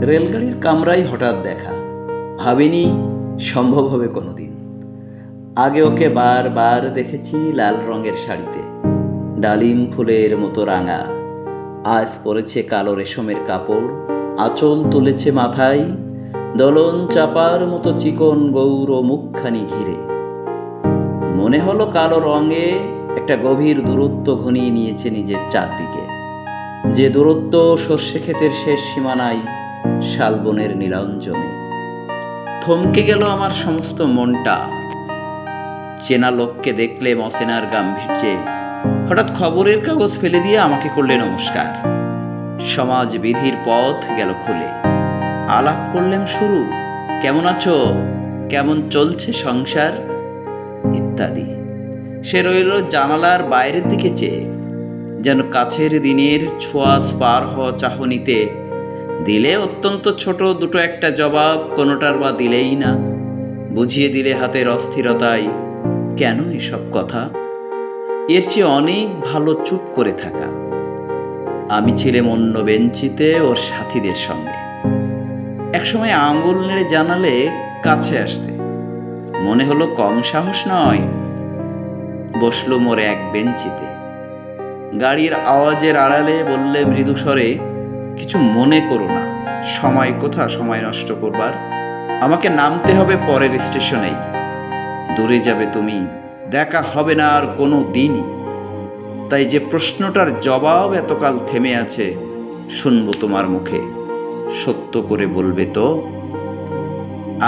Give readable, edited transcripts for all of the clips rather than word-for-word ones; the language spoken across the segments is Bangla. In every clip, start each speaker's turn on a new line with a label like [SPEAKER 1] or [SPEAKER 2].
[SPEAKER 1] রেলগাড়ির কামরায় হঠাৎ দেখা, ভাবিনি সম্ভব হবে কোনোদিন। আগে ওকে বারবার দেখেছি লাল রঙের শাড়িতে, ডালিম ফুলের মতো রাঙা। আজ পরেছে কালো রেশমের কাপড়, আঁচল তুলেছে মাথায়, দোলন চাপার মতো চিকন গৌর মুখখানি ঘিরে। মনে হলো কালো রঙে একটা গভীর দূরত্ব ঘনিয়ে নিয়েছে নিজের চারদিকে, যে দূরত্ব সর্ষে ক্ষেতের শেষ সীমানায় শালবনের নীলাঞ্জনে। থমকে গেল আমার সমস্ত মনটা। চেনা লোককে দেখলে অচেনার গাম্ভীর্যে হঠাৎ খবরের কাগজ ফেলে দিয়ে আমাকে করলে নমস্কার। সমাজ বিধির পথ গেল খুলে। আলাপ করলেন শুরু, কেমন আছো, কেমন চলছে সংসার ইত্যাদি। সে রইল জানালার বাইরের দিকে চেয়ে, যেন কাছের দিনের ছোঁয়াচ পার হওয়া চাহনিতে। দিলে অত্যন্ত ছোট দুটো একটা জবাব, কোনোটার বা দিলেই না। বুঝিয়ে দিলে হাতের অস্থিরতায়, কেন এসব কথা? এর চেয়ে অনেক ভালো চুপ করে থাকা। আমি ছিলাম অন্য বেঞ্চিতে ওর সাথীদের সঙ্গে। একসময় আঙুল নেড়ে জানালে কাছে আসতে, মনে হলো কম সাহস নয়। বসলো মোর এক বেঞ্চিতে। গাড়ির আওয়াজের আড়ালে বললে মৃদু স্বরে, কিছু মনে করো না, সময় কোথা সময় নষ্ট করবার। আমাকে নামতে হবে পরের স্টেশনেই। দূরে যাবে তুমি, দেখা হবে না আর কোনো দিনই। তাই যে প্রশ্নটার জবাব এতকাল থেমে আছে, শুনবো তোমার মুখে, সত্য করে বলবে তো?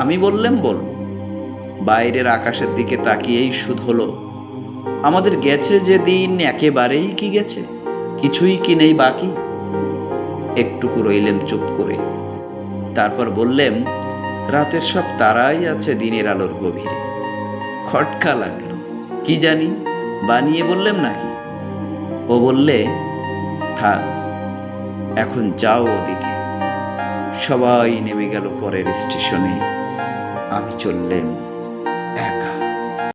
[SPEAKER 1] আমি বললাম বলবো। বাইরের আকাশের দিকে তাকিয়েই শুধ হলো, আমাদের গেছে যে দিন একেবারেই কি গেছে, কিছুই কি নেই বাকি। একটুকু রইলেম চুপ করে, তারপর বললেম, রাতের সব তারাই আছে দিনের আলোর গভীরে। খটকা লাগলো, কি জানি বানিয়ে বললেম নাকি। ও বললে, থাক এখন যাও ওদিকে। সবাই নেমে গেল পরের স্টেশনে, আমি চললেম।